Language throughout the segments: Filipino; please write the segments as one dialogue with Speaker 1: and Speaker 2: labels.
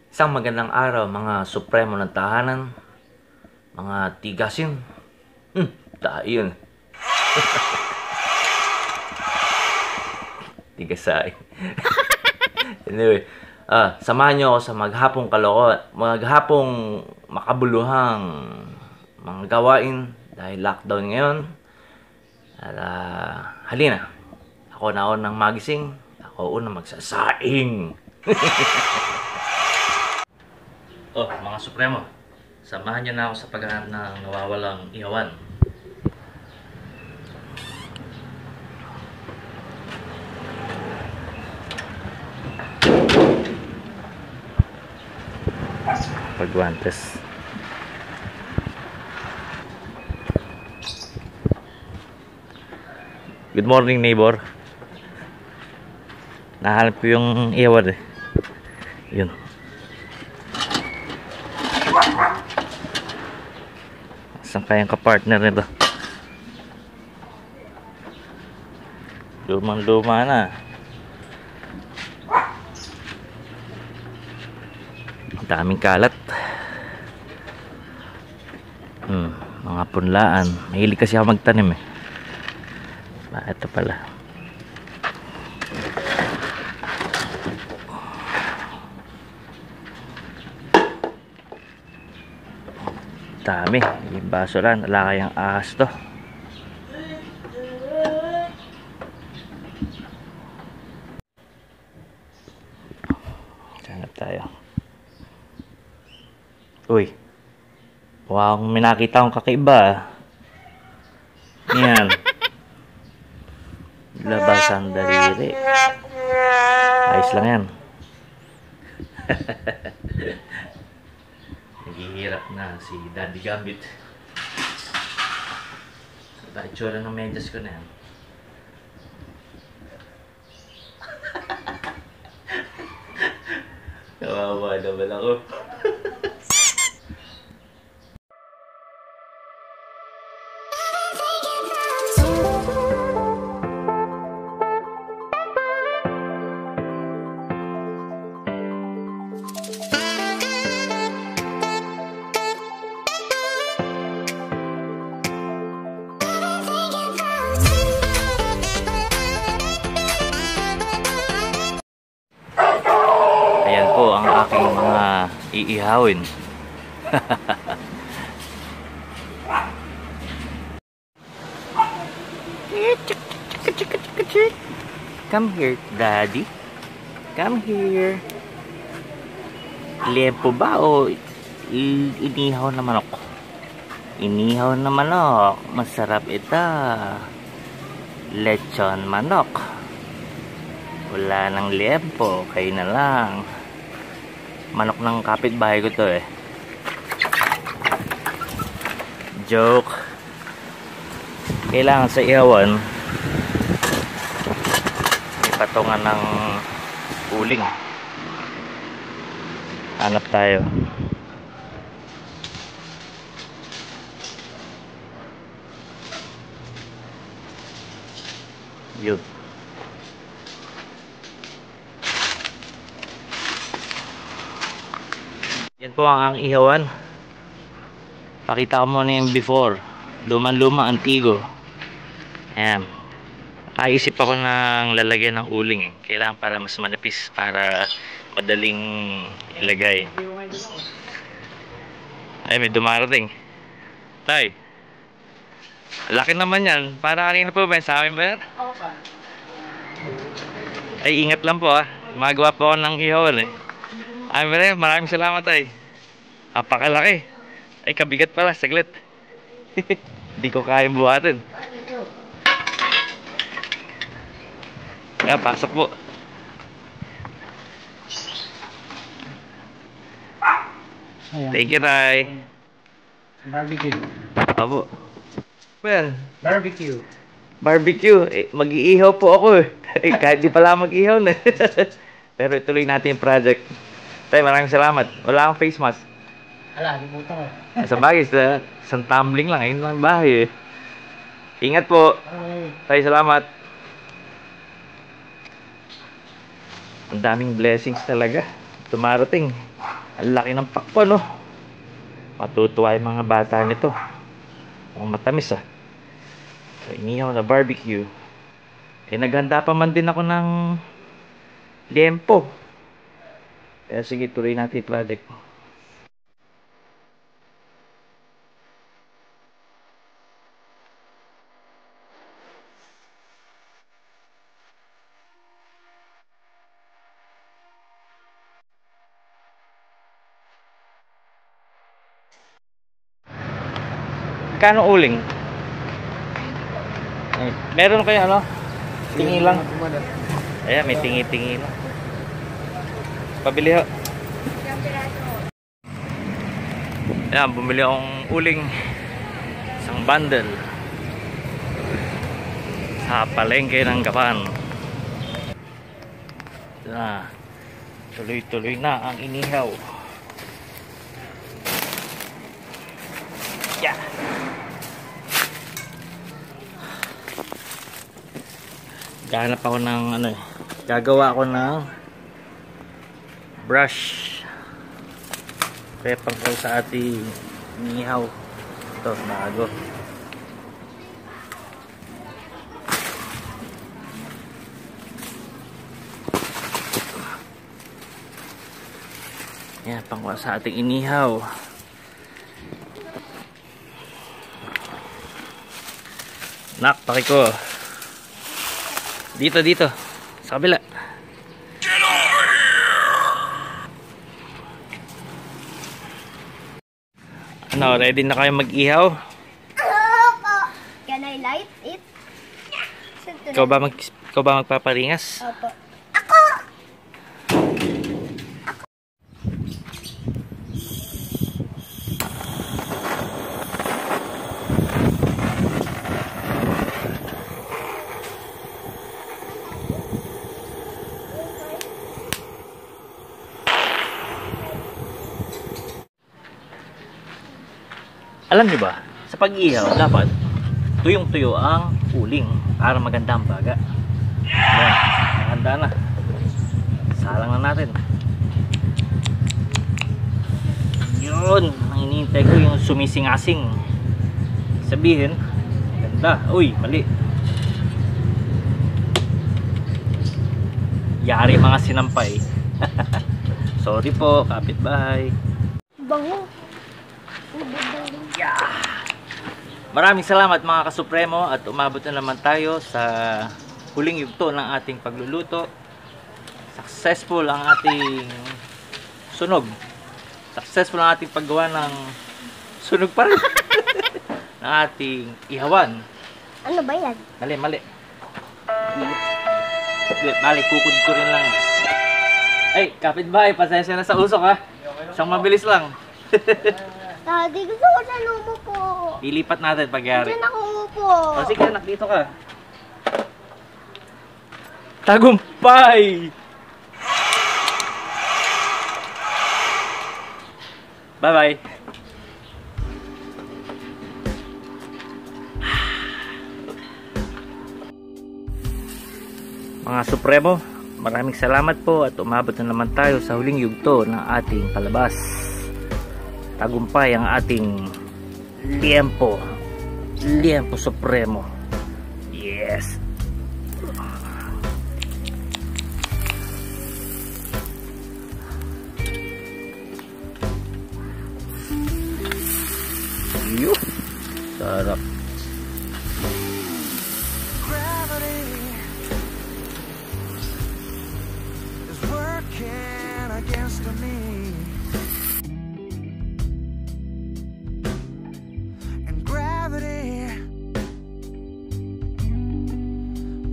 Speaker 1: Isang magandang araw mga supremo ng tahanan, mga tigasin. Tayo yun. Tigasain. Anyway, samahan nyo ako sa maghapong makabuluhang mga gawain dahil lockdown ngayon. At halina, ako na unang magising, ako unang magsasaing. Mga supremo, samahan nyo na ako sa paghahanap ng nawawalang ihawan. Pagwantes. Good morning, neighbor. Nahanap ko yung ihawan eh. Yun. Saan kayang kapartner nito? Lumang-luma na. Daming kalat. Mga punlaan. Mahilig kasi ako magtanim eh. Ito pala. Dami. Yung basuran. Wala kayang ahas to. Hanap tayo. Uy. Wow, may nakita akong kakaiba. Yan. Labasan daliri. Ayos lang yan. Naghihirap na si Daddy Gambit. Bakit tsura ng medyas ko na yan? Kawawa naman ako. Ayan po ang aking mga iihawin. Come here, Daddy. Come here. Liempo ba o inihaw na manok? Inihaw na manok. Masarap ito. Lechon manok. Wala ng liempo. Kayo na lang. Manok ng kapitbahay ko to eh. Joke. Kailangan sa ihawan may patungan ng uling. Hanap tayo. Yun. Yan po ang ihawan. Pakita ko muna yung before. Lumang-luma, antigo. Ayan. Nakaisip ako ng lalagyan ng uling. Kailangan para mas manipis, para madaling ilagay. Ay, may dumarating. Tay. Laki naman yan. Para kanina po ba? Sa amin ba yan? Ay, ingat lang po ah. Magawa po ako ng ihawan eh. Ay, maraming salamat ay. Napakalaki. Ay, kabigat pala. Saglit. Hindi ko kaya buhatin. Kaya, pasok po. Thank you, Tay.
Speaker 2: Barbecue.
Speaker 1: Apo. Well,
Speaker 2: Barbecue.
Speaker 1: barbecue. Mag-iihaw po ako eh. Kahit di pala mag-ihaw na. Pero ituloy natin yung project. Tay, maraming salamat. Wala akong face mask.
Speaker 2: Ala, libutan ko.
Speaker 1: Sa bagay, sa isang tumbling lang. Ayun lang bahay eh. Ingat po. Tay, salamat. Ang daming blessings talaga. Tumarating. Ang laki ng pakwan, no? Matutuwa yung mga bata nito. Mukhang matamis, ah. So, inihaw na barbecue. Eh, naghanda pa man din ako ng liempo. Kaya sige, tuloy natin yung project. Kano uling? Eh, meron kayo ano? Tingi lang. Ayan, may tingi-tingi lang. Pabili ho. Ayan, bumili akong uling. Isang bundle. Sa palengke ng Gapan. Na, tuloy-tuloy na ang inihaw. Yeah. Gahanap ako ng ano eh. Gagawa ako ng brush. Kaya pangkal sa ating inihaw. Ito, bago. Yan, pangkal sa ating inihaw. Nak, pakiko. Dito, dito. Sa kabila. Get over here! Ano, ready na kayo mag-ihaw?
Speaker 3: Can I light it?
Speaker 1: Ikaw ba magpaparingas?
Speaker 3: Opo.
Speaker 1: Alam niyo ba, sa pag-ihaw, dapat tuyong-tuyo ang uling para maganda ang baga. Ayan, handa na. Salang na natin. Yun, ang hinihintay ko yung sumisingasing. Sabihin, ganda. Uy, mali. Yari mga sinampay. Sorry po, kapitbahay.
Speaker 3: Bango.
Speaker 1: Yeah. Maraming salamat mga kasupremo at umabot na naman tayo sa huling yugto ng ating pagluluto. Successful ang ating sunog. Successful ang ating paggawa ng sunog pa rin. ng ating ihawan.
Speaker 3: Ano ba yan?
Speaker 1: Mali, mali. Mali, kukod ko rin lang. Ay, kapitbahay, pasensya na sa usok ha. Siyang mabilis lang.
Speaker 3: Daddy, gusto ko na umupo.
Speaker 1: Ilipat natin pagyari.
Speaker 3: Diyan ako umupo.
Speaker 1: O sige anak, dito ka. Tagumpay! Bye bye. Mga Supremo, maraming salamat po at umabot na naman tayo sa huling yugto ng ating palabas. Tagumpay ang ating liempo supremo. Yes. Yuh, sarap.
Speaker 4: Gravity is working against me. And gravity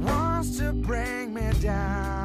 Speaker 4: wants to bring me down.